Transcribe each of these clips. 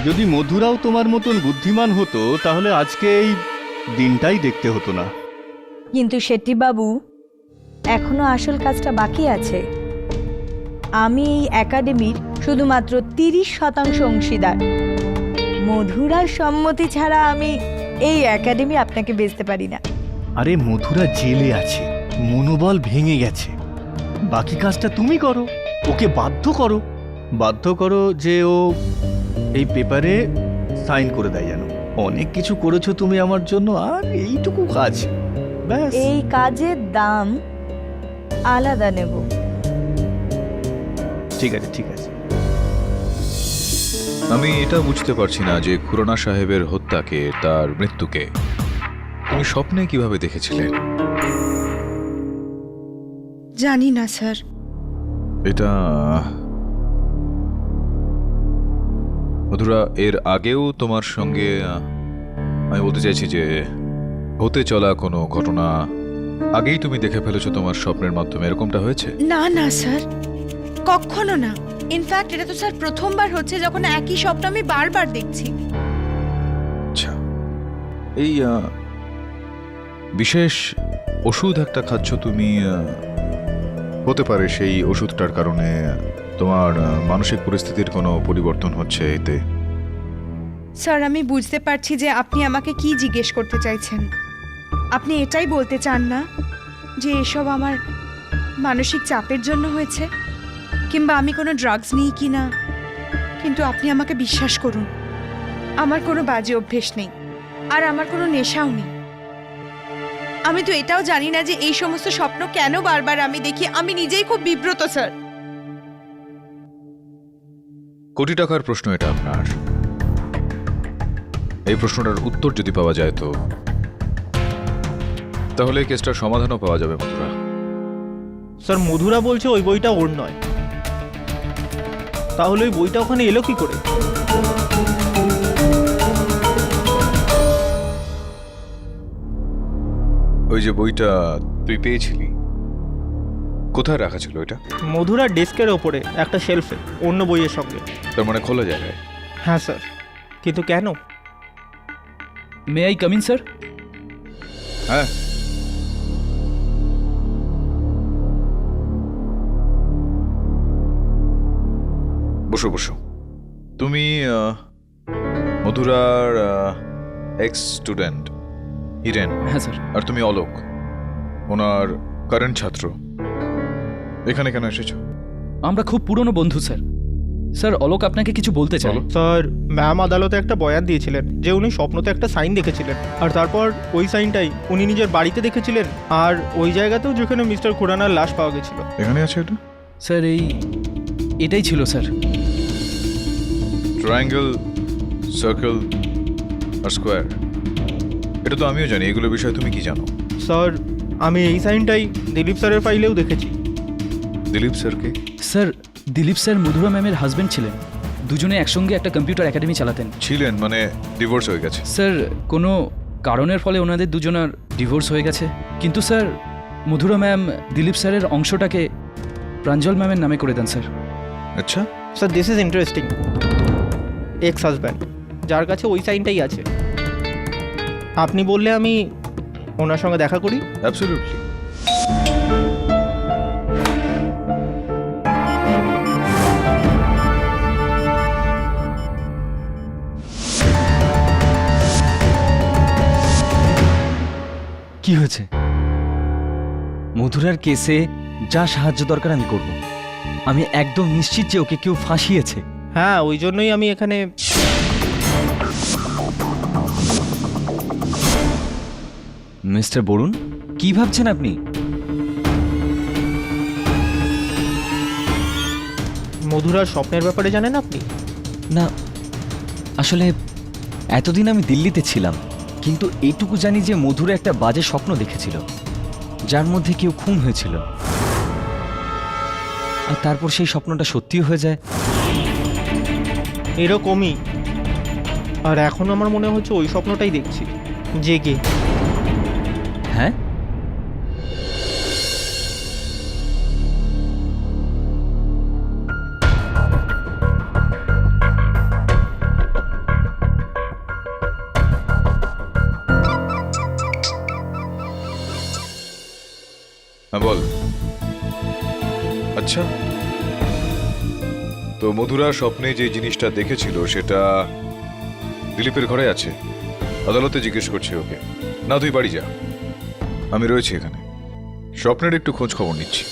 যদি মধুরাও তোমার মতন বুদ্ধিমান হতো তাহলে আজকে এই দিনটাই দেখতে হতো না। কিন্তু শেট্টিবাবু, এখনো আসল কাজটা বাকি আছে। আমি এই একাডেমির শুধুমাত্র 30% অংশীদার। মধুরার সম্মতি ছাড়া আমি এই একাডেমি আপনাকে বেচতে পারি না। আরে মধুরা জেলে আছে, মনোবল ভেঙে গেছে, বাকি কাজটা তুমি করো, ওকে বাধ্য করো যে ও এই পেপারে সাইন করে দেয়। যেন অনেক কিছু করেছো তুমি আমার জন্য, আর এইটুকু কাজ ব্যাস। এই কাজের দাম আলাদা নেব। ঠিক আছে ঠিক আছে। আমি এটা বুঝতে পারছি না যে খুরানা সাহেবের হত্যাকে, তার মৃত্যুকে তুমি স্বপ্নে কিভাবে দেখেছিলে? জানি না স্যার। এটা মধুরা, এর আগেও তোমার সঙ্গে আমি বলতে চাইছি যে হতে চলা কোনো ঘটনা আগেই তুমি দেখে ফেলেছো তোমার স্বপ্নের মাধ্যমে, এরকমটা হয়েছে? না না স্যার, কখনো না। ইনফ্যাক্ট এটা তো স্যার প্রথমবার হচ্ছে যখন একই স্বপ্ন আমি বারবার দেখছি। আচ্ছা, এই বিশেষ ওষুধ একটা খাচ্ছ তুমি, হতে পারে সেই ওষুধটার কারণে তোমার মানসিক পরিস্থিতির কোনো পরিবর্তন হচ্ছে এতে। স্যার আমি বুঝতে পারছি যে আপনি আমাকে কি জিজ্ঞেস করতে চাইছেন। আপনি এটাই বলতে চান না যে এসব আমার মানসিক চাপের জন্য হয়েছে, কিংবা আমি কোনো ড্রাগস নিই কি না। কিন্তু আপনি আমাকে বিশ্বাস করুন, আমার কোনো বাজে অভ্যেস নেই, আর আমার কোনো নেশাও নেই। আমি তো এটাও জানি না যে এই সমস্ত স্বপ্ন কেন বারবার আমি দেখি। আমি নিজেই খুব বিব্রত স্যার। কোটি টাকার প্রশ্ন এটা আপনার। এই প্রশ্নটার উত্তর যদি পাওয়া যায় তো তাহলে এই কেসটার সমাধানও পাওয়া যাবে মধুরা। স্যার মধুরা বলছে ওই বইটা ওর নয়, তাহলে ওই বইটা ওখানে এলো কি করে? ওই যে বইটা তুই পেয়েছিলি, কোথায় রাখা ছিল এটা? মধুরার ডেস্কের ওপরে একটা শেলফে, অন্য বইয়ের সঙ্গে। তার মানে খোলা জায়গায়? হ্যাঁ স্যার, কিন্তু কেন? May I come in sir? হ্যাঁ। বসো বসো। তুমি মধুরার এক্স স্টুডেন্ট হিরেন। হ্যাঁ স্যার। আর তুমি অলোক, ওনার কারেন্ট ছাত্র। এখানে কেন এসেছো? আমরা খুব পুরনো বন্ধু স্যার। স্যার অলোক আপনাকে কিছু বলতে চাই। স্যার ম্যাম আদালতে একটা বয়ান দিয়েছিলেন যে উনি স্বপ্নতে একটা সাইন দেখেছিলেন, আর তারপর ওই সাইনটাই উনি নিজের বাড়িতে দেখেছিলেন, আর ওই জায়গাতেও যেখানে মিস্টার খুরানার লাশ পাওয়া গেছিল। এখানে আছে এটা? স্যার এটাই ছিল স্যার। ট্রায়াঙ্গেল, সার্কেল আর স্কোয়ার, এটা তো আমিও জানি। এগুলো বিষয়ে তুমি কি জানো? স্যার আমি এই সাইনটাই দিলীপ স্যারের ফাইলেও দেখেছি। দিলীপ স্যারকে? স্যার দিলীপ স্যার মধুরা ম্যামের হাজবেন্ড ছিলেন। দুজনে একসঙ্গে একটা কম্পিউটার একাডেমি চালাতেন। ছিলেন মানে ডিভোর্স হয়ে গেছে? স্যার কোনো কারণের ফলে ওনাদের দুজনের ডিভোর্স হয়ে গেছে, কিন্তু স্যার মধুরা ম্যাম দিলীপ স্যারের অংশটাকে প্রাঞ্জল ম্যামের নামে করে দেন স্যার। আচ্ছা sir this is interesting. Ex husband যার কাছে ওই সাইনটাই আছে, আপনি বললে আমি ওনার সঙ্গে দেখা করি? অ্যাবসলিউটলি। কি হয়েছে? মধুরার কেসে যা সাহায্য দরকার আমি করব। আমি একদম নিশ্চিত যে ওকে কেউ ফাঁসিয়েছে। হ্যাঁ, ওই জন্যই আমি এখানে। মিস্টার বরুণ, কি ভাবছেন আপনি? মধুরার স্বপ্নের ব্যাপারে জানেন আপনি? না, আসলে এতদিন আমি দিল্লিতে ছিলাম, কিন্তু এইটুকু জানি যে মধুরা একটা বাজে স্বপ্ন দেখেছিল, যার মধ্যে কেউ খুন হয়েছিল, আর তারপর সেই স্বপ্নটা সত্যিও হয়ে যায়। এরকমই। আর এখন আমার মনে হচ্ছে ওই স্বপ্নটাই দেখছি, জেগে। হ্যাঁ, হ্যাঁ বল। আচ্ছা, তো মধুরা স্বপ্নে যে জিনিসটা দেখেছিল সেটা দিলীপের ঘরে আছে। আদালতে জিজ্ঞেস করছে ওকে। না, তুই বাড়ি যা, আমি রয়েছি এখানে, স্বপ্নের একটু খোঁজ খবর নিচ্ছি।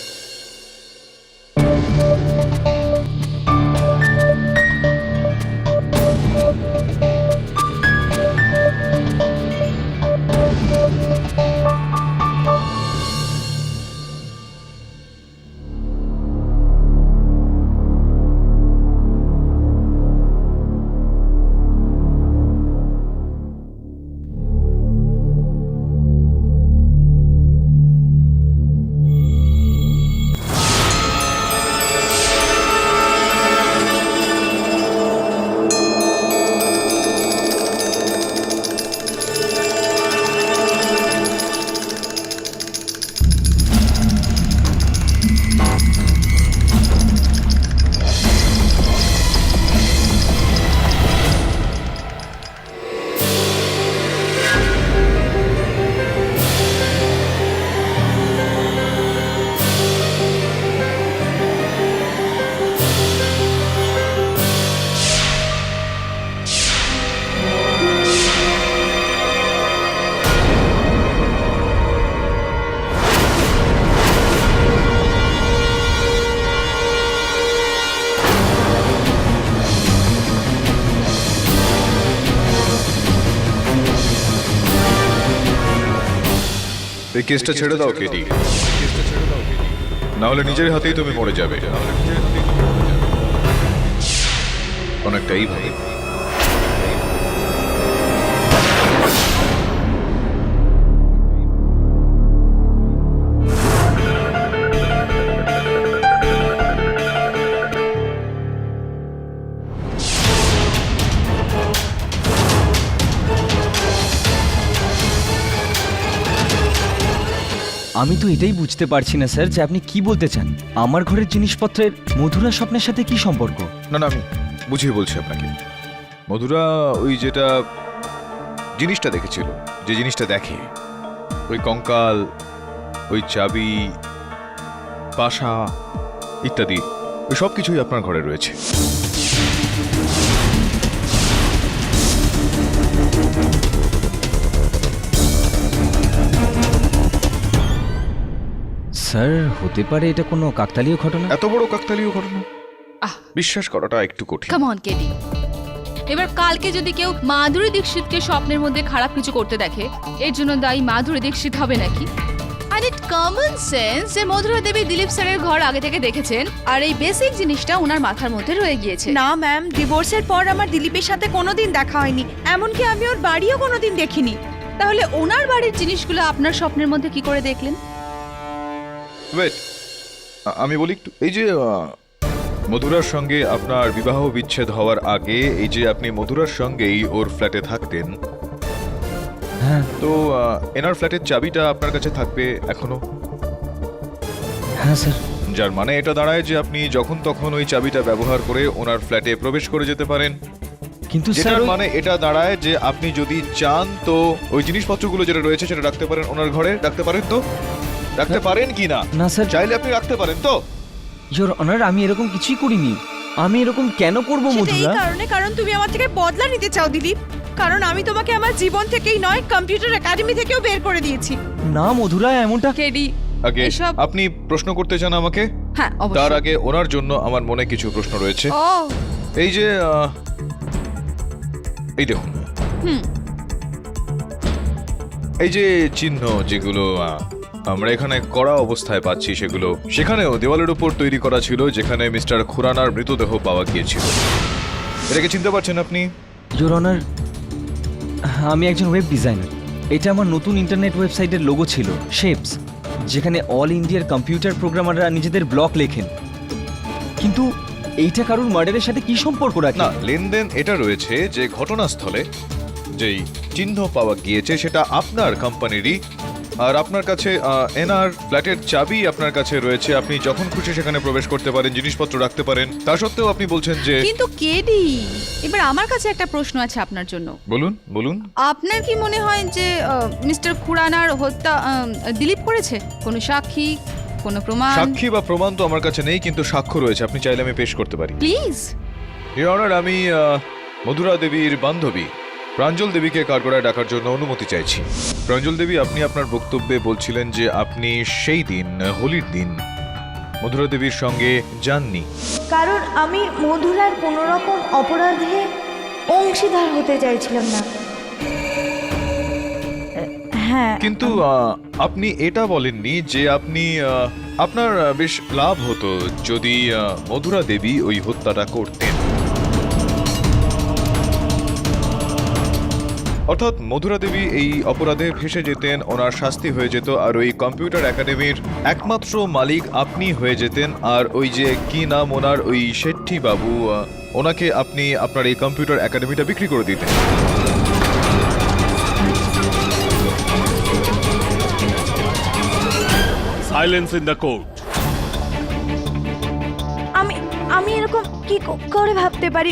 এই কেসটা ছেড়ে দাও কেটি, না হলে নিজের হাতেই তুমি মরে যাবে। অনেকটাই ভাই। আমি তো এটাই বুঝতে পারছি না স্যার যে আপনি কি বলতে চান। আমার ঘরের জিনিসপত্রের মধুরা স্বপ্নের সাথে কি সম্পর্ক? না না, আমি বুঝিয়ে বলছি আপনাকে। মধুরা ওই যেটা জিনিসটা দেখেছিল, যে জিনিসটা দেখে, ওই কঙ্কাল, ওই চাবি, পাশা ইত্যাদি, ওই সব কিছুই আপনার ঘরে রয়েছে। স্যার হতে পারে এটা কোনো কাকতালীয় ঘটনা। এত বড় কাকতালীয় ঘটনা বিশ্বাস করাটা একটু কঠিন। কাম অন কেডি, এবার কালকে যদি কেউ মাধুরী দীক্ষিতকে স্বপ্নের মধ্যে খারাপ কিছু করতে দেখে, এর জন্য দায়ী মাধুরী দীক্ষিত হবে নাকি? আর ইট কমন সেন্স যে মধুরা দেবী দিলীপ স্যারের ঘর আগে থেকে দেখেছেন, আর এই বেসিক জিনিসটা ওনার মাথার মধ্যে রয়ে গিয়েছে। না ম্যাম, ডিভোর্সের পর আমার দিলীপের সাথে কোনোদিন দেখা হয়নি, এমনকি আমি ওর বাড়িও কোনোদিন দেখিনি। তাহলে ওনার বাড়ির জিনিসগুলো আপনার স্বপ্নের মধ্যে কি করে দেখলেন? ওয়েট, আমি বলি একটু। এই যে মধুরার সঙ্গে আপনার বিবাহ বিচ্ছেদ হওয়ার আগে এই যে আপনি মধুরার সঙ্গেই ওর ফ্ল্যাটে থাকতেন, হ্যাঁ তো এনার ফ্ল্যাটের চাবিটা আপনার কাছে থাকবে এখনো? হ্যাঁ স্যার। যার মানে এটা দাঁড়ায় যে আপনি যখন তখন ওই চাবিটা ব্যবহার করে ওনার ফ্ল্যাটে প্রবেশ করে যেতে পারেন। কিন্তু স্যার যেটার মানে এটা দাঁড়ায় যে আপনি যদি চান তো ওই জিনিসপত্রগুলো যেটা রয়েছে সেটা রাখতে পারেন ওনার ঘরে। রাখতে পারেন তো? রাখতে পারেন কি না? না স্যার, চাইলে আপনি রাখতে পারেন তো? ইওর অনার আমি এরকম কিছুই করিনি। আমি এরকম কেন করব সেটা এই মধুরা? কারণে, কারণ তুমি আমার থেকে বদলা নিতে চাও দিলীপ। কারণ আমি তোমাকে আমার জীবন থেকেই নয়, কম্পিউটার একাডেমি থেকেও বের করে দিয়েছি। না মধুরা, এমনটা কেডি, আগে এসব- আপনি প্রশ্ন করতে চান আমাকে? হ্যাঁ তার অবশ্যই। আগে ওনার জন্য আমার মনে কিছু প্রশ্ন রয়েছে। ও এই যে এই দেখুন, হুম, এই যে চিহ্ন যেগুলো আমরা এখানে করা অবস্থায় পাচ্ছি, সেগুলো সেখানেও দেওয়ালের উপর তৈরি করা ছিল যেখানে মিস্টার খুরানার মৃতদেহ পাওয়া গিয়েছিল। এটাকে চিনতে পারছেন আপনি? ইওর অনার, আমি একজন ওয়েব ডিজাইনার। এটা আমার নতুন ইন্টারনেট ওয়েবসাইটের লোগো ছিল, শেপস, যেখানে অল ইন্ডিয়ার কম্পিউটার প্রোগ্রামাররা নিজেদের ব্লগ লেখেন। কিন্তু এইটা কারুর মার্ডারের সাথে কি সম্পর্ক রাখে? না, লেনদেন এটা রয়েছে যে ঘটনাস্থলে যেই চিহ্ন পাওয়া গিয়েছে সেটা আপনার কোম্পানিরই আর আপনার কাছে এনার ফ্ল্যাটের চাবি আপনার কাছে রয়েছে, আপনি যখন খুশি সেখানে প্রবেশ করতে পারেন, জিনিসপত্র রাখতে পারেন। তা সত্ত্বেও আপনি বলছেন যে কিন্তু কেডি, এবার আমার কাছে একটা প্রশ্ন আছে আপনার জন্য। বলুন বলুন। আপনার কি মনে হয় যে মিস্টার খুরানার হত্যা দিলীপ করেছে? কোনো সাক্ষী, কোনো প্রমাণ? সাক্ষী বা প্রমাণ তো আমার কাছে নেই, কিন্তু সাক্ষ্য রয়েছে, আপনি চাইলে আমি পেশ করতে পারি। প্লিজ। ইওর অনার, আমি মধুরা দেবীর বান্ধবী প্রাঞ্জল দেবীকে কাঠগড়ায় ডাকার জন্য অনুমতি চাইছি। প্রাঞ্জল দেবী, আপনি আপনার বক্তব্যে বলছিলেন যে আপনি সেই দিন, হোলির দিন, মধুরা দেবীর সঙ্গে যাননি। কারণ আমি মধুরার কোনো রকম অপরাধে অংশীদার হতে চাইছিলাম না। হ্যাঁ, কিন্তু আপনি এটা বলেননি যে আপনি আপনার বেশ লাভ হতো যদি মধুরা দেবী ওই হত্যাটা করতেন। অর্থাৎ মধুরা দেবী এই অপরাধে ফেসে যেতেন, ওনার শাস্তি হয়ে যেত, আর ওই কম্পিউটার একাডেমির একমাত্র মালিক আপনি হয়ে যেতেন। আর ওই যে কি নাম ওনার, ওই শেট্টি বাবু, ওনাকে আপনি আপনার এই কম্পিউটার একাডেমিটা বিক্রি করে দিতেন। Silence in the court. আমি এরকম কি করে ভাবতে পারি?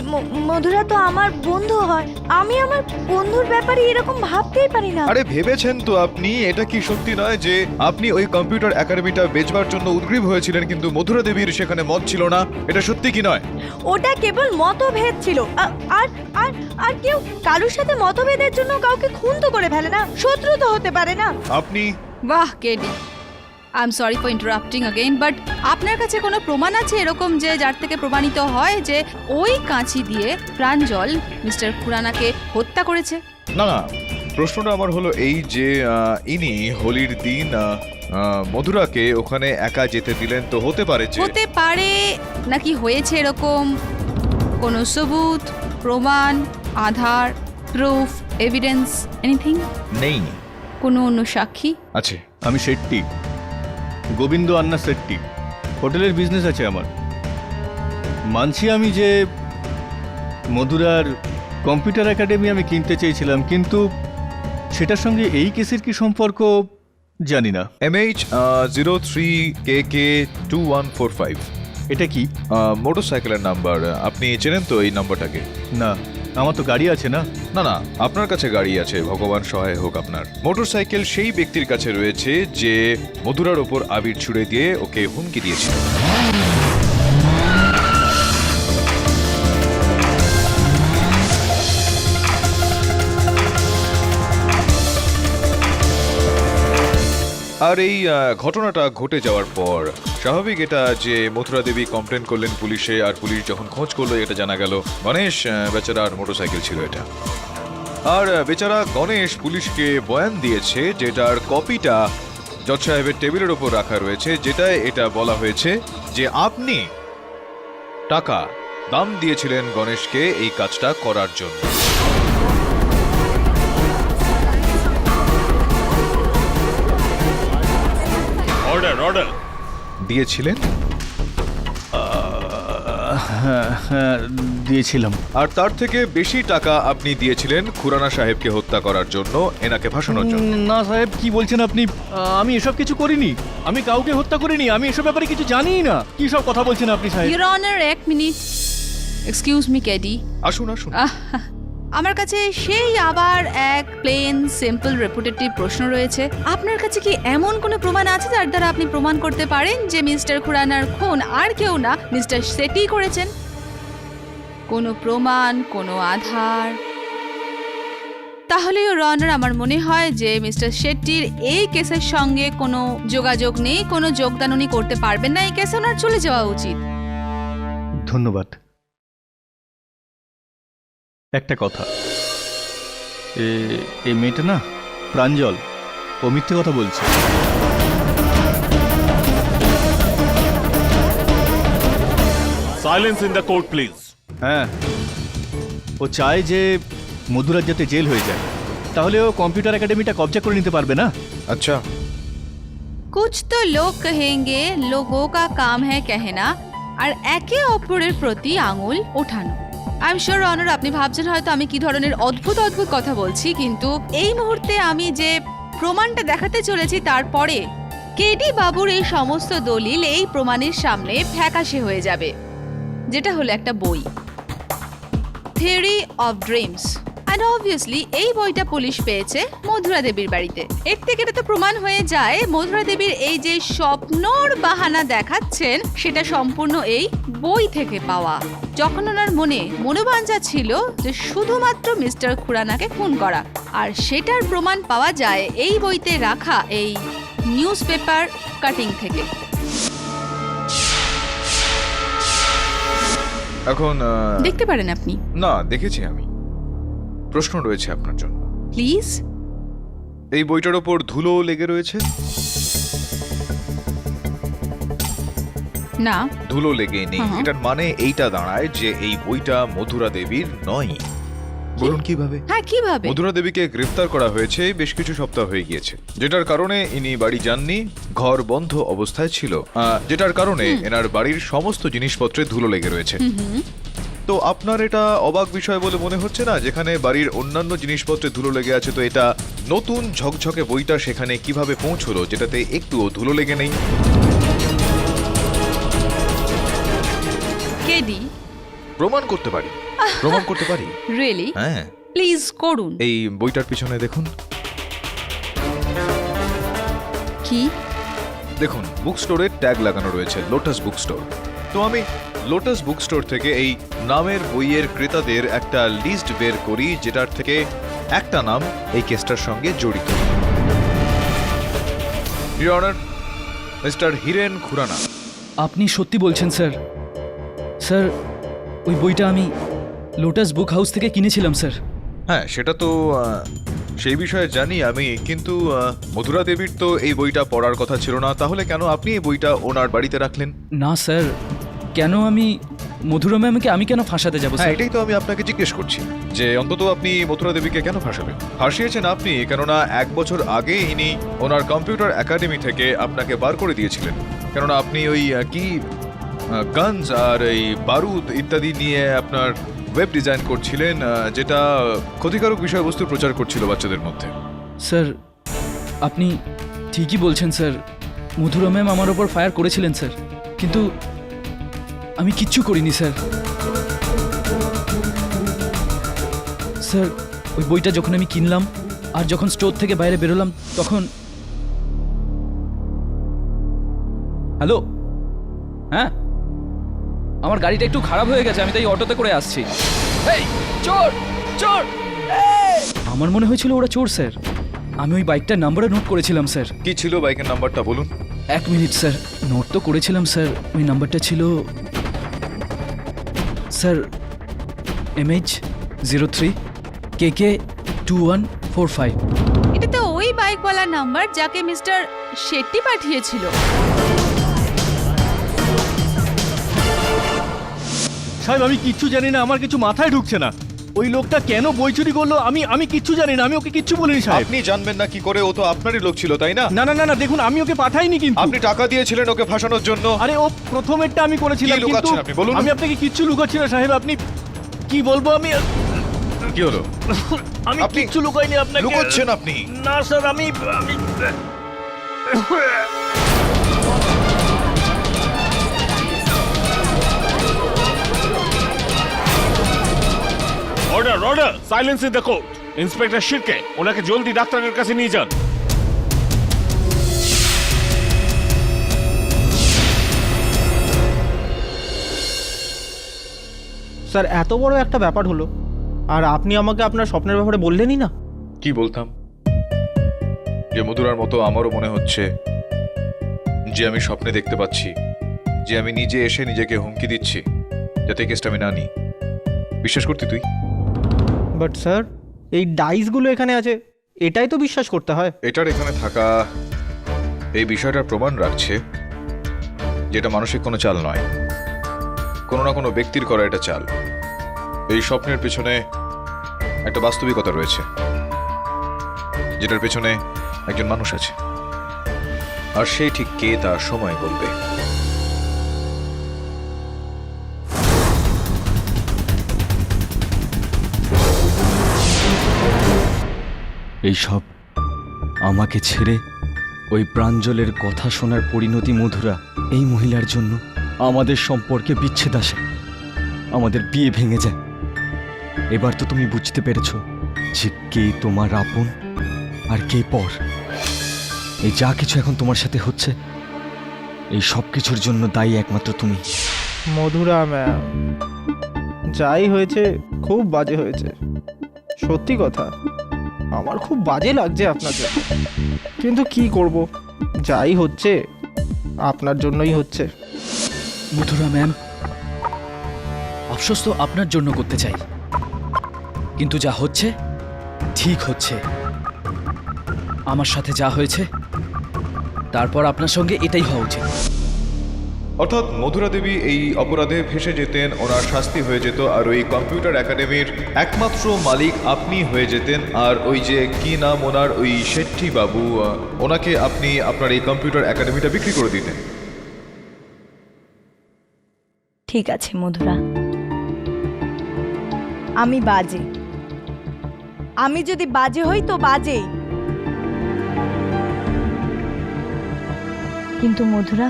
মধুরা তো আমার বন্ধু হয়, আমি আমার বন্ধুর ব্যাপারে এরকম ভাবতেই পারি না। আরে ভেবেছেন তো আপনি? এটা কি সত্যি নয় যে আপনি ওই কম্পিউটার একাডেমিটা বেচবার জন্য উদ্গ্রীব হয়েছিলেন, কিন্তু মধুরা দেবীর সেখানে মত ছিল না? এটা সত্যি কি নয়? ওটা কেবল মতভেদ ছিল। আর আর আর কেউ কারোর সাথে মতভেদের জন্য কাউকে খুন তো করে ফেলে না, শত্রু তো হতে পারে না। আপনি বাহ KD, I am sorry for interrupting again, but আপনার কাছে কোনো প্রমাণ আছে এরকম যে যার থেকে প্রমাণিত হয় যে ওই কাঁচি দিয়ে প্রাঞ্জল মিস্টার খুরানাকে হত্যা করেছে? না না, প্রশ্নটা আমার হলো এই যে ইনি হোলির দিন মধুরাকে ওখানে একা যেতে দিলেন, তো হতে পারে যে হতে পারে নাকি হয়েছে এরকম কোনো সবুত, প্রমাণ, আধার, প্রুফ, এভিডেন্স, এনিথিং? নেই। কোনো অন্য সাক্ষী আছে। আমি শেট্টি, গোবিন্দ আন্না শেট্টি, হোটেলের বিজনেস আছে আমার। মানছি আমি যে মধুরার কম্পিউটার একাডেমি আমি কিনতে চেয়েছিলাম, কিন্তু সেটার সঙ্গে এই কেসের কি সম্পর্ক জানি না। MH 03KK2145 এটা কি? মোটরসাইকেলের নাম্বার। আপনি চেনেন তো এই নাম্বারটাকে? না, আমার তো গাড়ি আছে না। না না, আপনার কাছে গাড়ি আছে, ভগবান সহায় হোক। আপনার মোটরসাইকেল সেই ব্যক্তির কাছে রয়েছে যে মধুরার ওপর আবির ছুড়ে দিয়ে ওকে হুমকি দিয়েছিল। আর এই ঘটনাটা ঘটে যাওয়ার পর স্বাভাবিক এটা যে মথুরা দেবী কমপ্লেন করলেন পুলিশে, আর পুলিশ যখন খোঁজ করলো এটা জানা গেল গণেশ বেচারার মোটরসাইকেল ছিল এটা। আর বেচারা গণেশ পুলিশকে বয়ান দিয়েছে, যেটার কপিটা জজ সাহেবের টেবিলের ওপর রাখা রয়েছে, যেটায় এটা বলা হয়েছে যে আপনি টাকা দাম দিয়েছিলেন গণেশকে এই কাজটা করার জন্য। Order, order. দিয়েছিলেন? হ্যাঁ হ্যাঁ দিয়েছিলাম। আর তার থেকে বেশি টাকা আপনি দিয়েছিলেন খুরানা সাহেবকে হত্যা করার জন্য, এনাকে ফাঁসানোর জন্য। না সাহেব, কি বলছেন আপনি? আমি এসব কিছু করিনি, আমি কাউকে হত্যা করিনি, আমি এসব ব্যাপারে কিছু জানিই না। কি সব কথা বলছেন আপনি সাহেব? ইওর অনার, এক মিনিট, এক্সকিউজ মি কেডি। আসুন আসুন। আমার কাছে সেই আবার এক প্লেন সিম্পল রেপুটেটিভ প্রশ্ন রয়েছে। আপনার কাছে কি এমন কোনো প্রমাণ আছে যার দ্বারা আপনি প্রমাণ করতে পারেন যে মিস্টার খুরানার খুন আর কেউ না, মিস্টার শেট্টি করেছেন? কোনো প্রমাণ, কোনো আধার? তাহলে ইওর অনার, আমার মনে হয় যে মিস্টার শেট্টির এই কেসের সঙ্গে কোনো যোগাযোগ নেই, কোনো যোগদান উনি করতে পারবেন না। এই কেসে ওনার চলে যাওয়া উচিত। ধন্যবাদ। একটা কথা, এই মেয়েটা না, প্রাঞ্জল, ও মিথ্যে কথা বলছে। Silence in the court, please. হ্যাঁ, ও চায় যে মধুরার যাতে জেল হয়ে যায়, তাহলে ও কম্পিউটার একাডেমিটা কবজা করে নিতে পারবে না। আচ্ছা, कुछ तो लोग कहेंगे लोगों का काम है कहना, আর একে অপরের প্রতি আঙুল ওঠানো। আই এম শিওর অনার, আপনি ভাবছেন হয়তো আমি কি ধরনের অদ্ভুত অদ্ভুত কথা বলছি, কিন্তু এই মুহূর্তে আমি যে প্রমাণটা দেখাতে চলেছি তারপরে কেডি বাবুর এই সমস্ত দলিল এই প্রমাণের সামনে ফ্যাকাশে হয়ে যাবে, যেটা হলো একটা বই, theory of dreams. And obviously এই বইটা পুলিশ পেয়েছে মধুরা দেবীর বাড়িতে। এর থেকে এটা তো প্রমাণ হয়ে যায় মধুরা দেবীর এই যে স্বপ্নর বাহানা দেখাচ্ছেন সেটা সম্পূর্ণ এই বই থেকে পাওয়া, যখন ওনার মনে মনোবাঞ্ছা ছিল যে শুধুমাত্র মিস্টার খুরানাকে খুন করা। আর সেটার প্রমাণ পাওয়া যায় এই বইতে রাখা এই নিউজ পেপার কাটিং থেকে। এখন দেখতে পারেন আপনি। না, দেখেছি আমি। প্রশ্ন রয়েছে আপনার জন্য। প্লিজ। এই বইটার ওপর ধুলো লেগে রয়েছে? না। ধুলো লেগে নেই। হ্যাঁ। এটার মানে এইটা দাঁড়ায় যে এই বইটা মধুরা দেবীর নয়। বলুন কিভাবে? হ্যাঁ, কিভাবে? মধুরা দেবীকে গ্রেফতার করা হয়েছে বেশ কিছু সপ্তাহ হয়ে গিয়েছে, যেটার কারণে ইনি বাড়ি যাননি, ঘর বন্ধ অবস্থায় ছিল, যেটার কারণে এনার বাড়ির সমস্ত জিনিসপত্রে ধুলো লেগে রয়েছে। তো আপনার এটা অবাক বিষয় বলে মনে হচ্ছে না? যেখানে বাড়ির অন্যান্য জিনিসপত্রে ধুলো লেগে আছে, তো এটা নতুন ঝকঝকে বইটা সেখানে কিভাবে পৌঁছলো যেটাতে একটুও ধুলো লেগে নেই? কেডি প্রমাণ করতে পারি, প্রমাণ করতে পারি। রিয়েলি? হ্যাঁ, প্লিজ করুন। এই বইটার পিছনে দেখুন। কি? দেখুন, বুক স্টোরের ট্যাগ লাগানো রয়েছে, লোটাস বুক স্টোর। তো আমি লোটাস বুক স্টোর থেকে এই নামের বইয়ের ক্রেতাদের একটা লিস্ট বের করি, যেটার থেকে একটা নাম এই কেসটার সঙ্গে জড়িত। Your honour, mister Hiren Khurana. আপনি সত্যি বলছেন স্যার? স্যার, ওই বইটা আমি লোটাস বুক হাউস থেকে কিনেছিলাম স্যার। হ্যাঁ, সেটা তো সেই বিষয়ে জানি আমি, কিন্তু মধুরা দেবীর তো এই বইটা পড়ার কথা ছিল না, তাহলে কেন আপনি এই বইটা ওনার বাড়িতে রাখলেন? না স্যার, কেন আমি মধুরা ম্যামকে আমি কেন ফাঁসাতে যাবো হ্যাঁ, স্যার? এটাই তো আমি আপনাকে জিজ্ঞেস করছি, যে অন্তত আপনি মথুরা দেবীকে কেন ফাঁসাবেন? ফাঁসিয়েছেন আপনি, কেননা 1 বছর আগে ইনি ওনার কম্পিউটার একাডেমি থেকে আপনাকে বার করে দিয়েছিলেন, কেননা আপনি ওই গানস আর এই বারুদ ইত্যাদি নিয়ে আপনার ওয়েব ডিজাইন করছিলেন, যেটা ক্ষতিকারক বিষয়বস্তু প্রচার করছিল বাচ্চাদের মধ্যে। স্যার, আপনি ঠিকই বলছেন স্যার, মধুরা ম্যাম আমার ওপর ফায়ার করেছিলেন স্যার, কিন্তু আমি কিচ্ছু করিনি স্যার। স্যার, ওই বইটা যখন আমি কিনলাম আর যখন স্টোর থেকে বাইরে বেরোলাম তখন... হ্যালো, হ্যাঁ, আমার গাড়িটা একটু খারাপ হয়ে গেছে, আমি তাই অটোতে করে আসছি। এই চোর, চোর! আমার মনে হয়েছিল ওরা চোর স্যার। আমি ওই বাইকটার নাম্বারও নোট করেছিলাম স্যার। কি ছিল বাইকের নাম্বারটা বলুন? 1 মিনিট স্যার, নোট তো করেছিলাম স্যার। ওই নাম্বারটা ছিল স্যার MH03 KK 2145। এটা তো ওই বাইকওয়ালার নাম্বার যাকে মিস্টার শেট্টি পাঠিয়েছিল। সাহেব, আমি কিচ্ছু জানি না, আমার কিছু মাথায় ঢুকছে না। ওই লোকটা কেন বই চুরি করলো আমি কিচ্ছু জানি না, আমি ওকে কিচ্ছু বলিনি সাহেব। আপনি জানবেন না কি করে? ও তো আপনারই লোক ছিল, তাই না? না না না না, দেখুন, আমি ওকে পাঠাইনি কিন্তু। আপনি টাকা দিয়েছিলেন ওকে ফাঁসানোর জন্য। আরে ও প্রথমেরটা আমি করেছিলাম, কি কিন্তু লুকাচ্ছেন আপনি? বলুন। আমি আপনাকে কিচ্ছু লুকাচ্ছি না সাহেব। আপনি কি বলবো, আমি কি হলো? আমি আপনি কিচ্ছু লুকাইনি আপনাকে। লুকোচ্ছেন আপনি? না স্যার, আমি order, order! Silence in the court. Inspector Shirke ওনাকে জলদি ডাক্তারের কাছে নিয়ে যান। স্যার, এত বড় একটা ব্যাপার হলো আর আপনি আমাকে আপনার স্বপ্নের ব্যাপারে বললেনই না। কি বলতাম? যে মধুরার মতো আমারও মনে হচ্ছে যে আমি স্বপ্নে দেখতে পাচ্ছি, যে আমি নিজে এসে নিজেকে হুমকি দিচ্ছি যাতে কেসটা আমি না নিই। বিশ্বাস করতি তুই? বাট স্যার, এই ডাইসগুলো এখানে আছে, এটাই তো বিশ্বাস করতে হয়। এটার এখানে থাকা এই বিষয়টার প্রমাণ রাখছে যেটা মানসিক কোনো চাল নয়, কোনো না কোনো ব্যক্তির করা এটা চাল। এই স্বপ্নের পেছনে একটা বাস্তবিকতা রয়েছে, যেটার পেছনে একজন মানুষ আছে, আর সে ঠিক কে তা সময় বলবে। এই সব আমাকে ছেড়ে ওই প্রাঞ্জলের কথা শোনার পরিণতি মধুরা এই মহিলার জন্য আমাদের সম্পর্কে বিচ্ছেদ আসে, আমাদের বিয়ে ভেঙে যায়। এবার তো তুমি বুঝতে পেরেছ যে কে তোমার আপন আর কে পর। এই যা কিছু এখন তোমার সাথে হচ্ছে, এই সব কিছুর জন্য দায়ী একমাত্র তুমি। মধুরা ম্যাম, যাই হয়েছে খুব বাজে হয়েছে, সত্যি কথা। আমার খুব বাজে লাগছে আপনার জন্য, কিন্তু কি করব, যাই হচ্ছে আপনার জন্যই হচ্ছে। মধুরা ম্যাম, আফসোস তো আপনার জন্য করতে চাই, কিন্তু যা হচ্ছে ঠিক হচ্ছে। আমার সাথে যা হয়েছে তারপর আপনার সঙ্গে এটাই হওয়া উচিত। অর্থাৎ মধুরা দেবী এই অপরাধে ফেসে যেতেন, ওনার শাস্তি হয়ে যেত, আর ওই কম্পিউটার একাডেমির একমাত্র মালিক আপনি হয়ে যেতেন। আর ওই যে কি নাম ওনার, ওই শেট্টি বাবু, ওনাকে আপনি আপনার এই কম্পিউটার একাডেমিটা বিক্রি করে দিতেন। ঠিক আছে মধুরা, আমি বাজে, আমি যদি বাজে হই তো বাজেই, কিন্তু মধুরা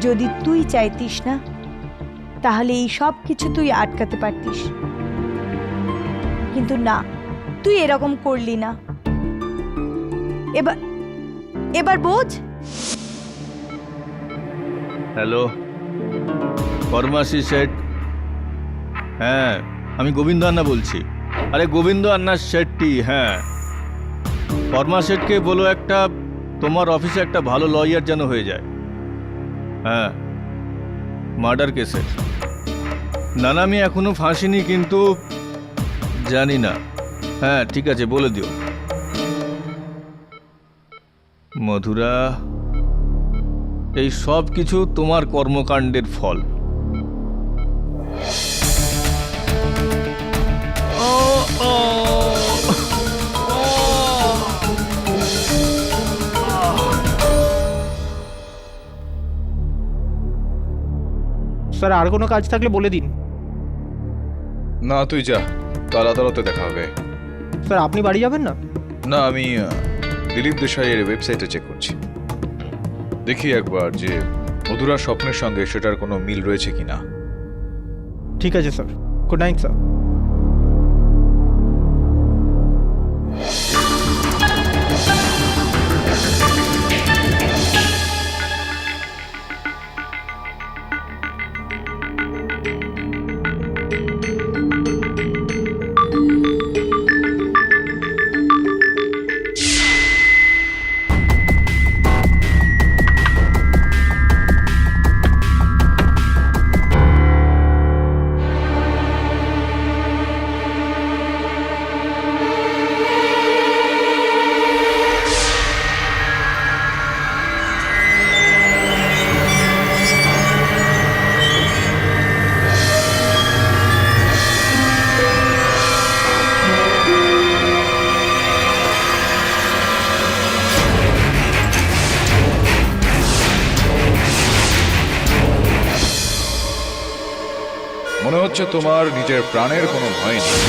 যদি তুই চাইতিস না তাহলে এই সব কিছু তুই আটকাতে পারতিস, কিন্তু না, তুই এরকম করলি না। এবার এবার বোঝ। হ্যালো, ফরমাসি সেট। হ্যাঁ, আমি গোবিন্দ আন্না বলছি। আরে গোবিন্দ আন্না শেট্টি, হ্যাঁ। ফরমা সেটকে বলো একটা তোমার অফিসে একটা ভালো লয়ার যেন হয়ে যায়। হ্যাঁ, মার্ডার কেসের। না না, আমি এখনো ফাঁসিনি, কিন্তু জানি না। হ্যাঁ ঠিক আছে, বলে দিও। মধুরা, এই সব কিছু তোমার কর্মকাণ্ডের ফল। স্যার, আর কোনো কাজ থাকলে বলে দিন। না তুই যা, কাল আদালতে দেখা হবে। স্যার, আপনি বাড়ি যাবেন না? না, আমি দিলীপ দেশাইয়ের ওয়েবসাইটে চেক করছি, দেখি একবার যে মধুরার স্বপ্নের সঙ্গে সেটার কোনো মিল রয়েছে কিনা। ঠিক আছে স্যার, গুড নাইট স্যার। মনে হচ্ছে তোমার নিজের প্রাণের কোনো ভয় নেই,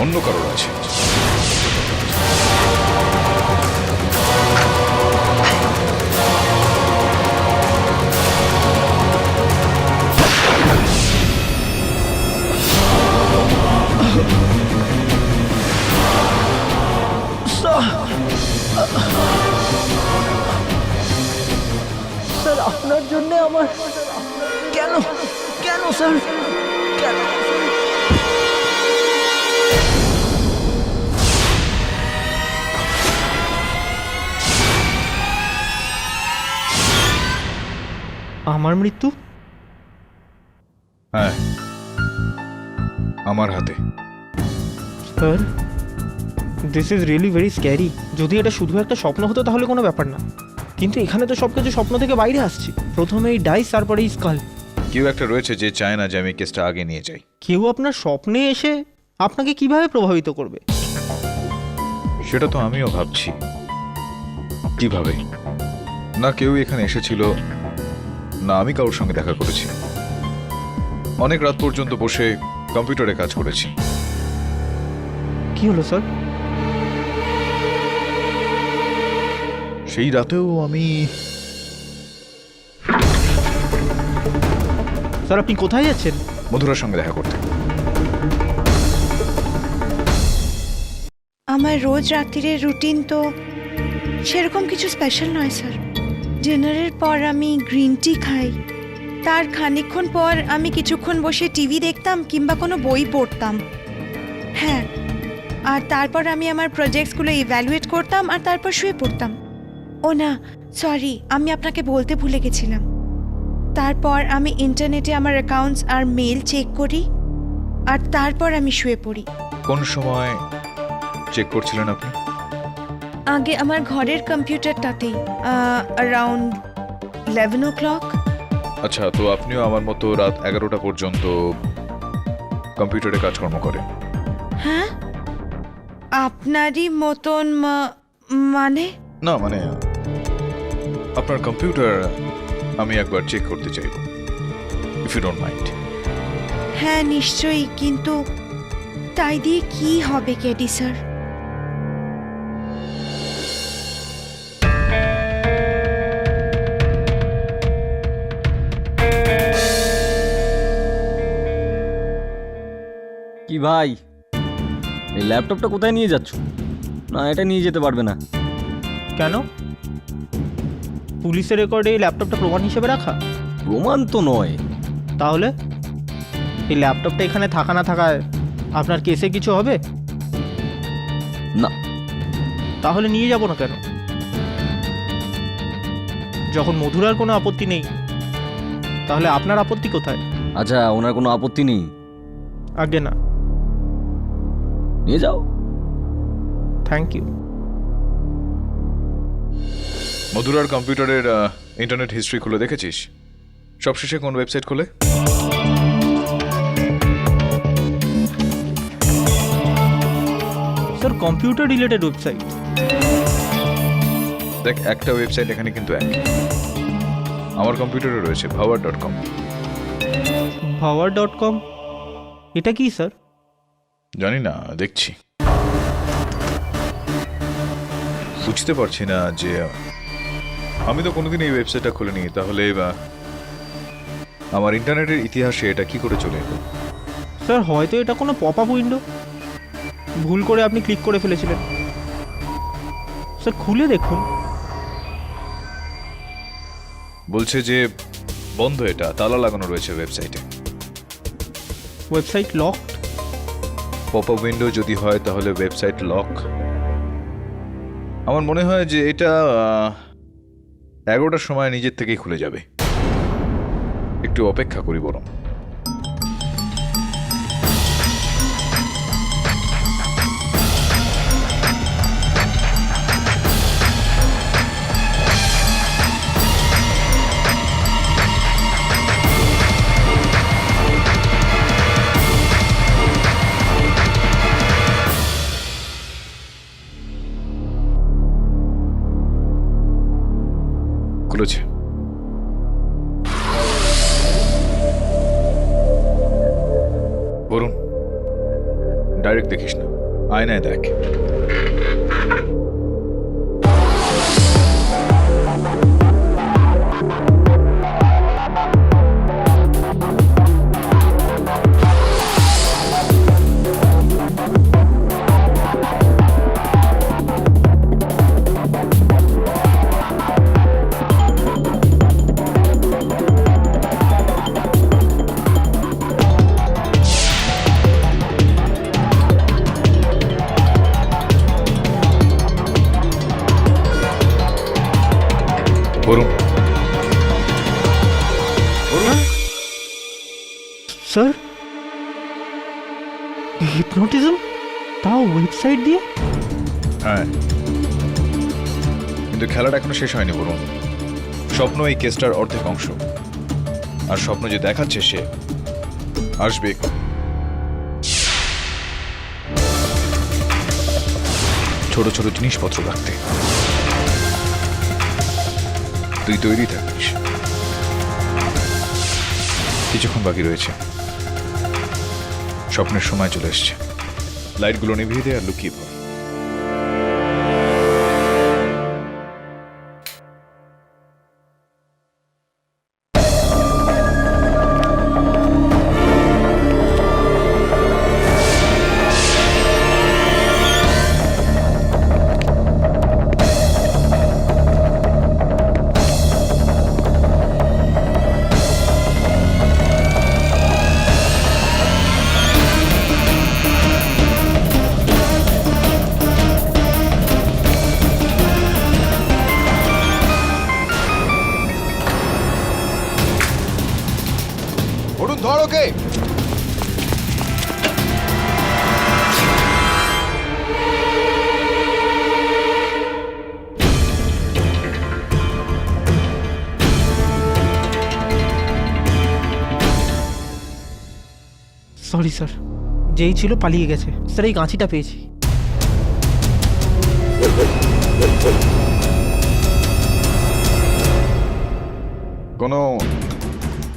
অন্য কারোর আছে। স্যার, আপনার জন্য আমার কেন কেন স্যার কেন? আমার মৃত্যু? হ্যাঁ, আমার হাতে। Sir, this is really very scary. যদি এটা শুধু একটা স্বপ্ন হতো তাহলে কোনো ব্যাপার না, কিন্তু এখানে তো সব কিছু স্বপ্ন থেকে বাইরে আসছে। প্রথমে এই ডাইস, তারপরে এই স্কাল। কেউ একটা রয়েছে যে চায় না যে আমি কেসটা আগে নিয়ে যাই। কেউ আপনার স্বপ্নে এসে আপনাকে কিভাবে প্রভাবিত করবে? সেটা তো আমিও ভাবছি, কিভাবে। না কেউ এখানে এসেছিল, না আমি কারোর সঙ্গে দেখা করেছি। অনেক রাত পর্যন্ত বসে কম্পিউটারে কাজ করেছি। কি হলো স্যার? সেই রাতেও আমি স্যার আপনি কোথায় যাচ্ছেন? মধুরার সঙ্গে দেখা করতে। আমার রোজ রাত্রিরের রুটিন তো সেরকম কিছু স্পেশাল নয় স্যার। ডিনারের পর আমি গ্রিন টি খাই, তার খানিকক্ষণ পর আমি কিছুক্ষণ বসে টিভি দেখতাম কিংবা কোনো বই পড়তাম। হ্যাঁ, আর তারপর আমি আমার প্রজেক্টসগুলো ইভ্যালুয়েট করতাম আর তারপর শুয়ে পড়তাম। ও না, সরি, আমি আপনাকে বলতে ভুলে গেছিলাম। তারপর আমি ইন্টারনেটে আমার অ্যাকাউন্টস আর মেল চেক করি আর তারপর আমি শুয়ে পড়ি। কোন সময় চেক করছিলেন আপনি? আগে আমার ঘরের কম্পিউটারটাতেই অ্যারাউন্ড 11 o'clock। আচ্ছা, তো আপনিও আমার মতো রাত 11টা পর্যন্ত কম্পিউটারে কাজকর্ম করেন? হ্যাঁ, আপনারই মতন মানে? না মানে আপনার কম্পিউটার আমি একবার চেক করতে চাইব, ইফ ইউ ডোন্ট মাইন্ড। হ্যাঁ নিশ্চয়ই, কিন্তু তাই দিয়ে কি হবে কেডি স্যার? কি ভাই, এই ল্যাপটপটা কোথায় নিয়ে যাচ্ছ? না, এটা নিয়ে যেতে পারবে না। কেন? পুলিশের রেকর্ডে এই ল্যাপটপটা প্রমাণ হিসেবে রাখা? প্রমাণ তো নয়। তাহলে এই ল্যাপটপটা এখানে থাকা না থাকায় আপনার কেসে কিছু হবে? না। তাহলে নিয়ে যাব না কেন? যখন মধুরার কোনো আপত্তি নেই, তাহলে আপনার আপত্তি কোথায়? আচ্ছা, ওনার কোনো আপত্তি নেই, আগে না। নিয়ে যাও। Thank you. মধুরার কম্পিউটারের ইন্টারনেট হিস্ট্রি খুলে দেখেছিস? সবশেষে কোন ওয়েবসাইট খুলে? Sir computer related website? দেখ, একটা ওয়েবসাইট এখানে কিন্তু এক। আমার কম্পিউটারে রয়েছে ভাওয়ার.com। ভাওয়ার.com? এটা কি স্যার? জানি না, দেখছি। বুঝতে পারছি না যে আমি তো কোনোদিন এই ওয়েবসাইটটা খুলিনি, তাহলে আমার ইন্টারনেটের ইতিহাসে এটা কি করে চলে এলো? স্যার হয়তো এটা কোনো পপ আপ উইন্ডো, ভুল করে আপনি ক্লিক করে ফেলেছিলেন। স্যার খুলে দেখুন। বলছে যে বন্ধ, এটা তালা লাগানো রয়েছে ওয়েবসাইটে। Website locked? Pop up window যদি হয় তাহলে ওয়েবসাইট লক। আমার মনে হয় যে এটা 11টার সময় নিজের থেকেই খুলে যাবে। একটু অপেক্ষা করি বরং। খুলেছে। বরুণ, ডাইরেক্ট দেখিস না, আয়নায় দেখ। বরুণ, স্যার হিপনোটিজম, তাও ওয়েবসাইট দিয়ে? হ্যাঁ, কিন্তু খেলাটা এখনো শেষ হয়নি বরুণ। স্বপ্ন এই কেসটার অর্ধেক অংশ, আর স্বপ্ন যে দেখাচ্ছে সে আসবে। ছোট ছোট জিনিসপত্র রাখতে তুই তৈরি থাকিস। কিছুক্ষণ বাকি রয়েছে, স্বপ্নের সময় চলে এসছে। লাইটগুলো নিভিয়ে দে আর লুকিয়ে পড়। সরি স্যার, যেই ছিল পালিয়ে গেছে। স্যার এই কাঁচিটা পেয়েছি। কোনো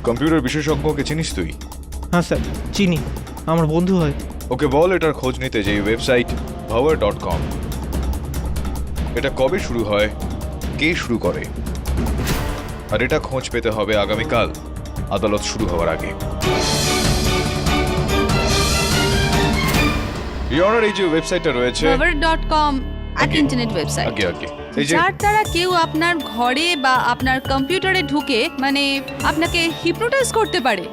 কম্পিউটার বিশেষজ্ঞকে চিনিস তুই? হ্যাঁ স্যার চিনি, আমার বন্ধু হয়। ওকে বল এটার খোঁজ নিতে যে ওয়েবসাইট power.com এটা কবে শুরু হয়, কে শুরু করে, আর এটা খোঁজ পেতে হবে আগামীকাল আদালত শুরু হওয়ার আগে। ইয়নার এই যে ওয়েবসাইটটা রয়েছে, power.com এক আগে। ইন্টারনেট ওয়েবসাইট আগে আগে এই যে যার দ্বারা কেউ আপনার ঘরে বা আপনার কম্পিউটারে ঢুকে মানে আপনাকে হিপনোটাইজ করতে পারে।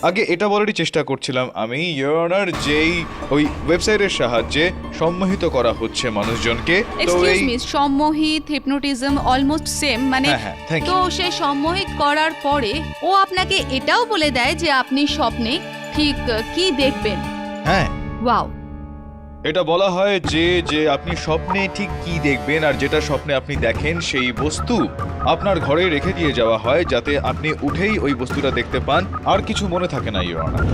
আগে এটা বলারই চেষ্টা করছিলাম আমি, ইয়নার যেই ওই ওয়েবসাইটের সাহায্যে সম্মোহিত করা হচ্ছে মানুষজনকে, তো এক্সকিউজ এই মি, সম্মোহিত হিপনোটিজম অলমোস্ট সেম, মানে হ্যাঁ, হ্যাঁ, thank you. তো সে সম্মোহিত করার পরে ও আপনাকে এটাও বলে দেয় যে আপনি স্বপ্নে ঠিক কি দেখবেন। হ্যাঁ, ওয়াও, এটা বলা হয় যে যে আপনি স্বপ্নে ঠিক কি দেখবেন, আর যেটা স্বপ্নে আপনি দেখেন সেই বস্তু আপনার ঘরে রেখে দিয়ে যাওয়া হয় যাতে আপনি উঠেই ওই বস্তুটা দেখতে পান, আর কিছু মনে থাকে না। Your honour,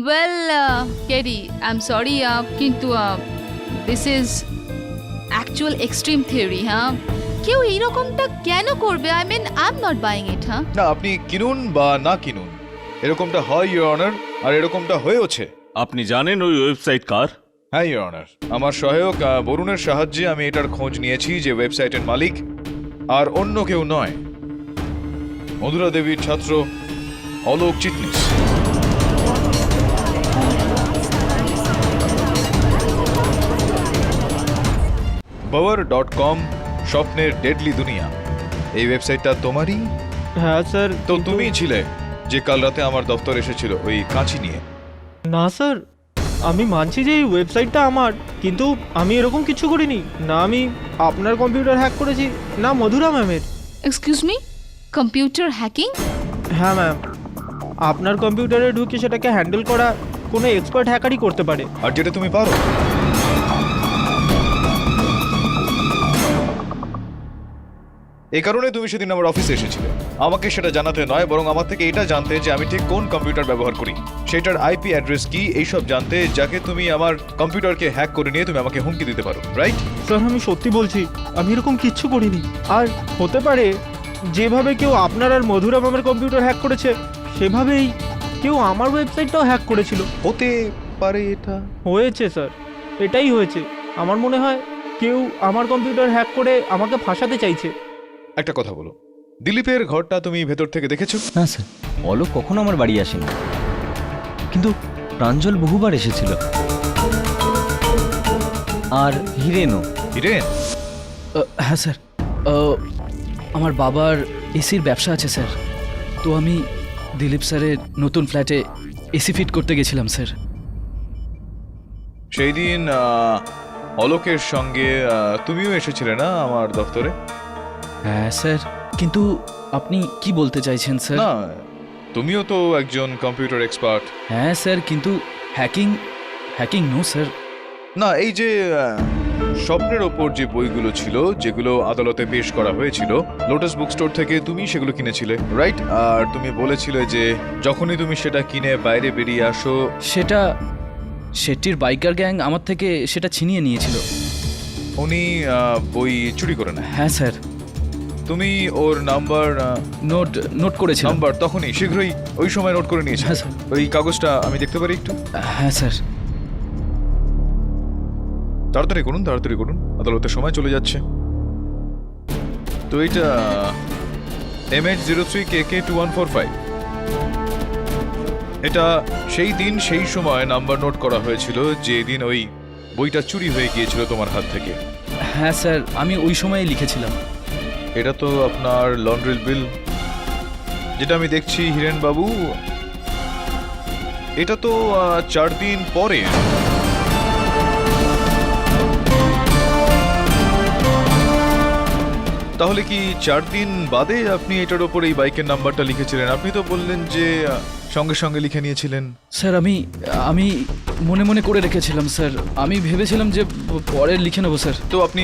well Kerry, I am sorry, কিন্তু this is actual extreme theory. হ্যাঁ, কেউ এইরকমটা কেন করবে? I mean I am not buying it. হ্যাঁ, না আপনি কিনুন বা না কিনুন, এরকমটা হয় ইওর অনার, আর এরকমটা হয়েওছে। আপনি জানেন ওই ওয়েবসাইট কার? হ্যাঁ ইওর অনার, আমার সহায়ক বরুণের সাহায্যে আমি এটার খোঁজ নিয়েছি যে ওয়েবসাইটের মালিক আর অন্য কেউ নয়, মধুরা দেবীর ছাত্র অলোক চিটনিস। power.com স্বপ্নের ডেডলি দুনিয়া, এই ওয়েবসাইটটা তোমারই? হ্যাঁ স্যার। তো তুমিই ছিলে যে কাল রাতে আমার দপ্তর এসেছিল ওই কাঁচি নিয়ে? না স্যার, আমি মানছি যে এই ওয়েবসাইটটা আমার, কিন্তু আমি এরকম কিছু করিনি। না আমি আপনার কম্পিউটার হ্যাক করেছি, না মধুরা ম্যামের। Excuse me, computer hacking? হ্যাঁ ম্যাম, আপনার কম্পিউটারে ঢুকে সেটাকে হ্যান্ডেল করা কোনো এক্সপার্ট হ্যাকারই করতে পারে। আর যেটা তুমি পারো। এই কারণে তুমি সেদিন আমার অফিসে এসেছিলে, আমাকে সেটা জানাতে নয়, বরং আমার থেকে এটা জানতে যে আমি ঠিক কোন কম্পিউটার ব্যবহার করি, সেটার আইপি অ্যাড্রেস কি, এইসব জানতে, যাকে তুমি আমার কম্পিউটারকে হ্যাক করে নিয়ে তুমি আমাকে হুমকি দিতে পারো, রাইট? স্যার আমি সত্যি বলছি, আমি এরকম কিচ্ছু করিনি। আর হতে পারে যেভাবে কেউ আপনার আর মধুরা ম্যামের কম্পিউটার হ্যাক করেছে, সেভাবেই কেউ আমার ওয়েবসাইটটাও হ্যাক করেছিল। হতে পারে এটা। হয়েছে স্যার, এটাই হয়েছে। আমার মনে হয় কেউ আমার কম্পিউটার হ্যাক করে আমাকে ফাঁসাতে চাইছে। একটা কথা বলো, দিলীপের ঘরটা তুমি ভেতর থেকে দেখেছো? না স্যার, অলোক কখনো আমার বাড়ি আসেনি, কিন্তু প্রাঞ্জল বহুবার এসেছিল, আর হিরেনও। হিরেন? হ্যাঁ স্যার, আমার বাবার এসির ব্যবসা আছে স্যার, তো আমি দিলীপ স্যারের নতুন ফ্ল্যাটে এসি ফিট করতে গেছিলাম স্যার। সেই দিন অলোকের সঙ্গে তুমিও এসেছিলে না আমার দপ্তরে? হ্যাঁ স্যার, কিন্তু আপনি কি বলতে চাইছেন স্যার? না, তুমিও তো একজন কম্পিউটার এক্সপার্ট। হ্যাঁ স্যার, কিন্তু হ্যাকিং হ্যাকিং নো স্যার। না, এই যে স্বপ্নের ওপর যে বইগুলো ছিল যেগুলো আদালতে পেশ করা হয়েছিল, লোটাস বুক স্টোর থেকে তুমি সেগুলো কিনেছিলে, রাইট? আর তুমি বলেছিলে যে যখনই তুমি সেটা কিনে বাইরে বেরিয়ে আসো, সেটা শেট্টির বাইকার গ্যাং আমার থেকে সেটা ছিনিয়ে নিয়েছিল। উনি বই চুরি করে নেয়। হ্যাঁ স্যার, তুমি ওর নাম্বার নোট করেছিলাম। নাম্বার তখনই শীঘ্রই ওই সময় নোট করে নিয়েছি। হ্যাঁ, স্যার। ওই কাগজটা আমি দেখতে পারি একটু? হ্যাঁ স্যার। তাড়াতাড়ি করুন, তাড়াতাড়ি করুন, আদালতের সময় চলে যাচ্ছে। তো এইটা MH03KK2145, এটা সেই দিন সেই সময় নাম্বার নোট করা হয়েছিল যে দিন ওই বইটা চুরি হয়ে গিয়েছিল তোমার হাত থেকে। হ্যাঁ স্যার, আমি ওই সময়ে লিখেছিলাম। এটা তো আপনার লন্ড্রির বিল, যেটা আমি দেখছি হিরেন বাবু, এটা তো 4 দিন পরে। তাহলে কি 4 দিন বাদে আপনি এটার ওপর এই বাইকের নাম্বারটা লিখেছিলেন? আপনি তো বললেন যে সঙ্গে সঙ্গে লিখে নিয়েছিলেন। স্যার আমি মনে মনে করে রেখেছিলাম স্যার, আমি ভেবেছিলাম যে পরে লিখে নেবো স্যার। তো আপনি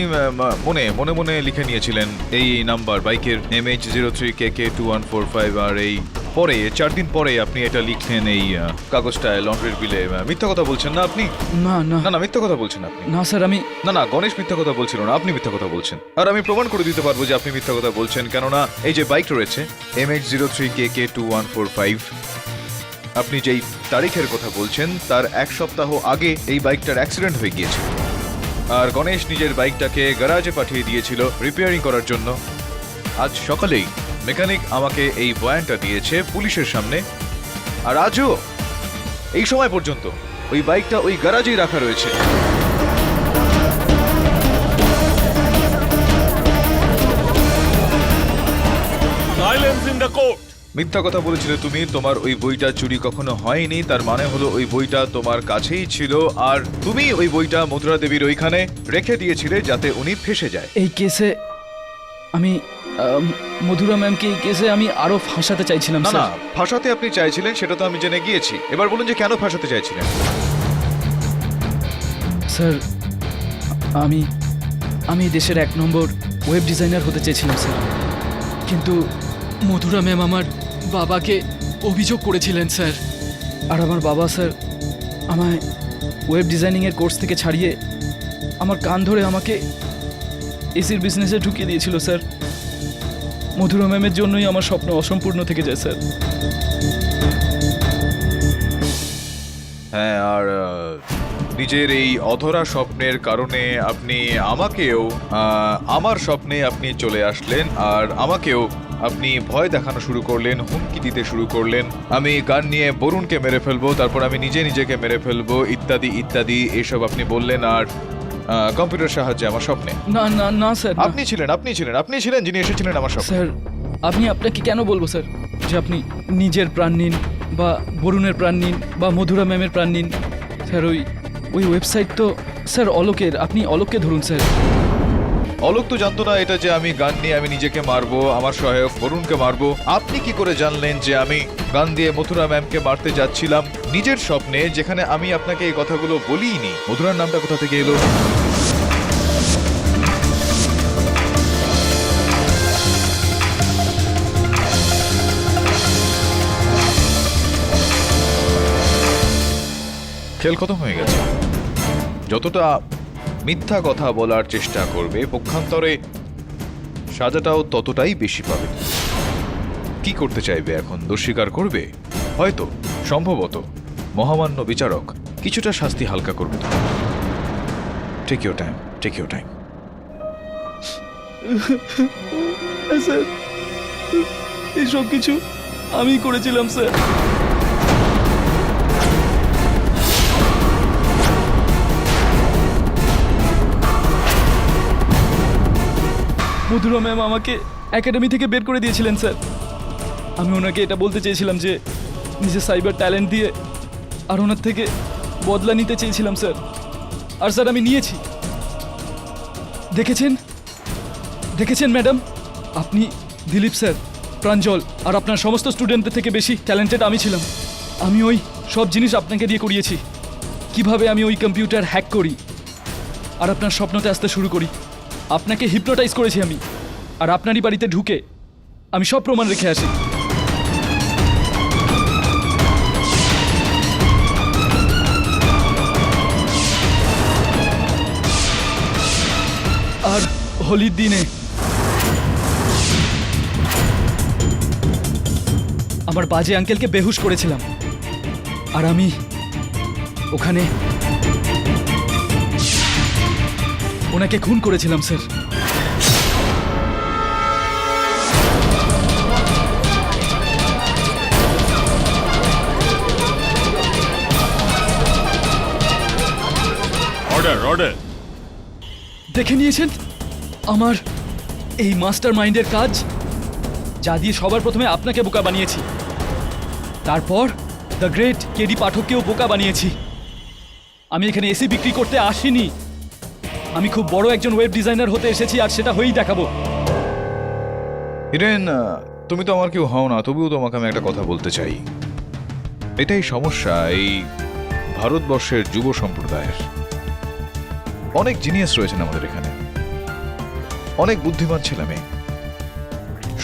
মনে মনে লিখে নিয়েছিলেন এই নাম্বার বাইকের MH03KK2145, আর এই পরে 4 দিন পরে আপনি এটা লিখলেন এই কাগজটায় লন্ড্রির বিলে। মিথ্যা কথা বলছেন না আপনি? না না না না, মিথ্যা কথা বলছেন আপনি। না স্যার, আমি না না, গণেশ মিথ্যা কথা বলছিল না, আপনি মিথ্যা কথা বলছেন। আর আমি প্রমাণ করে দিতে পারবো যে আপনি মিথ্যা কথা বলছেন, কেননা এই যে বাইক রয়েছে MH03KK2145, আপনি যেই তারিখের কথা বলছেন তার 1 সপ্তাহ আগে এই বাইকটার অ্যাক্সিডেন্ট হয়ে গিয়েছিল। আর গণেশ নিজের বাইকটাকে গ্যারাজে পাঠিয়ে দিয়েছিল রিপেয়ারিং করার জন্য। আজ সকালেই মেকানিক আমাকে এই বয়ানটা দিয়েছে পুলিশের সামনে। আর আজও এই সময় পর্যন্ত ওই বাইকটা ওই গ্যারাজেই রাখা রয়েছে। Silence in the court. মিথ্যা কথা বলেছিলে তুমি, তোমার ওই বইটা চুরি কখনো হয়নি। তার মানে হলো ওই বইটা তোমার কাছেই ছিল, আর তুমি ওই বইটা মধুরা দেবীর ওইখানে রেখে দিয়েছিলে যাতে উনি ফেঁসে যায়। এই কেসে আমি মধুরা ম্যামকে এই কেসে আমি আরো ফাঁসাতে চাইছিলাম না না, স্যার। ফাঁসাতে আপনি চাইছিলেন সেটা তো আমি জেনে গিয়েছি। এবার বলুন যে কেন ফাঁসাতে চাইছিলেন? স্যার, আমি আমি দেশের 1 নম্বর ওয়েব ডিজাইনার হতে চেয়েছিলাম স্যার, কিন্তু মধুরা ম্যাম আমার বাবাকে অভিযোগ করেছিলেন স্যার। আর আমার বাবা স্যার আমায় ওয়েব ডিজাইনিংয়ের কোর্স থেকে ছাড়িয়ে আমার কান ধরে আমাকে এসির বিজনেসে ঢুকিয়ে দিয়েছিল স্যার। মধুরা ম্যামের জন্যই আমার স্বপ্ন অসম্পূর্ণ থেকে যায় স্যার। হ্যাঁ, আর নিজের এই অধরা স্বপ্নের কারণে আপনি আমাকেও আমার স্বপ্নে আপনি চলে আসলেন, আর আমাকেও আপনি ভয় দেখানো শুরু করলেন, হুমকি দিতে শুরু করলেন। আমি গান নিয়ে বরুণকে মেরে ফেলবো, তারপর আমি নিজেকে মেরে ফেলবো, ইত্যাদি ইত্যাদি এসব আপনি বললেন। আর কম্পিউটার সাহায্যে আমার স্বপ্নে। না না না স্যার, না। আপনি ছিলেন যিনি এসেছিলেন আমার স্বপ্নে। স্যার, আমি আপনাকে কেন বলবো স্যার যে আপনি নিজের প্রাণ নিন বা বরুণের প্রাণ নিন বা মধুরা ম্যামের প্রাণ নিন স্যার। ওই ওয়েবসাইট তো স্যার অলোকের। আপনি অলোককে ধরুন স্যার। অলোক তো জানতো না এটা যে আমি গান নিয়ে আমি নিজেকে মারবো, আমার সহায়ক বরুণকে মারবো। আপনি কি করে জানলেন যে আমি গান দিয়ে মথুরা ম্যামকে মারতে যাচ্ছিলাম নিজের স্বপ্নে, যেখানে আমি আপনাকে এই কথাগুলো বলিনি? মথুরার নামটা কোথা থেকে এলো? খেল খতম হয়ে গেছে। যতটা মিথ্যা কথা বলার চেষ্টা করবে, পক্ষান্তরে সাজাটাও ততটাই বেশি পাবে। কি করতে চাইবে এখন? দোষ স্বীকার করবে? হয়তো, সম্ভবত মহামান্য বিচারক কিছুটা শাস্তি হালকা করবে। Take your time, take your time. Sir, এই সব কিছু আমি করেছিলাম স্যার। মধুরা ম্যাম আমাকে একাডেমি থেকে বের করে দিয়েছিলেন স্যার। আমি ওনাকে এটা বলতে চেয়েছিলাম যে নিজের সাইবার ট্যালেন্ট দিয়ে আর ওনার থেকে বদলা নিতে চেয়েছিলাম স্যার। আর স্যার আমি নিয়েছি। দেখেছেন ম্যাডাম, আপনি, দিলীপ স্যার, প্রাঞ্জল আর আপনার সমস্ত স্টুডেন্টদের থেকে বেশি ট্যালেন্টেড আমি ছিলাম। আমি ওই সব জিনিস আপনাকে দিয়ে করিয়েছি। কিভাবে আমি ওই কম্পিউটার হ্যাক করি আর আপনার স্বপ্নতে আসতে শুরু করি। আপনাকে হিপনোটাইজ করেছি আমি, আর আপনারই বাড়িতে ঢুকে আমি সব প্রমাণ রেখে আসি। আর হোলির দিনে আমার বাজে আঙ্কেলকে বেহুশ করেছিলাম, আর আমি ওখানে ওনাকে খুন করেছিলাম স্যার। অর্ডার। দেখে নিয়েছেন আমার এই মাস্টার মাইন্ডের কাজ, যা দিয়ে সবার প্রথমে আপনাকে বোকা বানিয়েছি, তারপর দ্য গ্রেট কেডি পাঠককেও বোকা বানিয়েছি। আমি এখানে এসি বিক্রি করতে আসিনি, আমি খুব বড় একজন ওয়েব ডিজাইনার হতে এসেছি, আর সেটা হয়েই দেখাবো। হিরেন, তুমি তো আমার কেউ হও না, তবুও তোমাকে আমি একটা কথা বলতে চাই। এটাই সমস্যা এই ভারতবর্ষের যুব সম্প্রদায়ের। অনেক জিনিয়াস রয়েছেন আমাদের এখানে, অনেক বুদ্ধিমান ছেলে মেয়ে।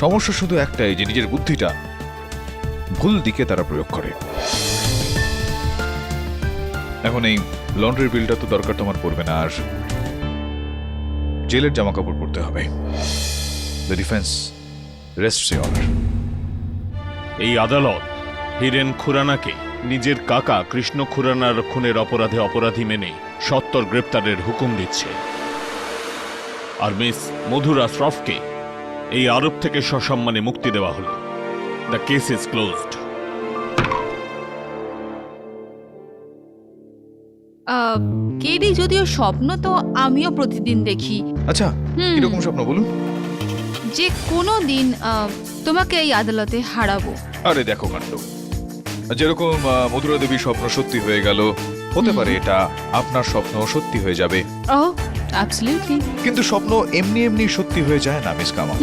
সমস্যা শুধু একটাই যে নিজের বুদ্ধিটা ভুল দিকে তারা প্রয়োগ করে। এখন এই লন্ড্রির বিলটা তো দরকার তোমার পড়বে না, আর জেলের জামা কাপড় পরতে হবে। The defence রেস্টস your honour. এই আদালত হীরেন খুরানাকে নিজের কাকা কৃষ্ণ খুরানার খুনের অপরাধে অপরাধী মেনে সত্বর গ্রেপ্তারের হুকুম দিচ্ছে, আর মিস মধুরা শ্রফকে এই আরোপ থেকে সসম্মানে মুক্তি দেওয়া হলো। The case is closed. KD যদিও স্বপ্ন তো আমিও প্রতিদিন দেখি, আচ্ছা, কিরকম স্বপ্ন বলুন? যে কোনো দিন তোমাকে এই আদালতে হারাবো। আরে দেখো কাণ্ড, যেরকম মধুরা দেবীর স্বপ্ন সত্যি হয়ে গেল, হতে পারে এটা আপনার স্বপ্ন সত্যি হয়ে যাবে। ও অ্যাবসলিউটলি। কিন্তু স্বপ্ন এমনি এমনি সত্যি হয়ে যায় না মিস কামা।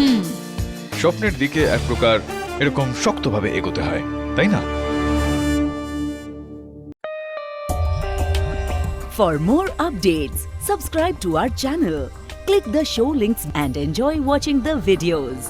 স্বপ্নের দিকে এক প্রকার এরকম শক্তভাবে এগোতে হয়, তাই না? For more updates, subscribe to our channel, click the show links and enjoy watching the videos.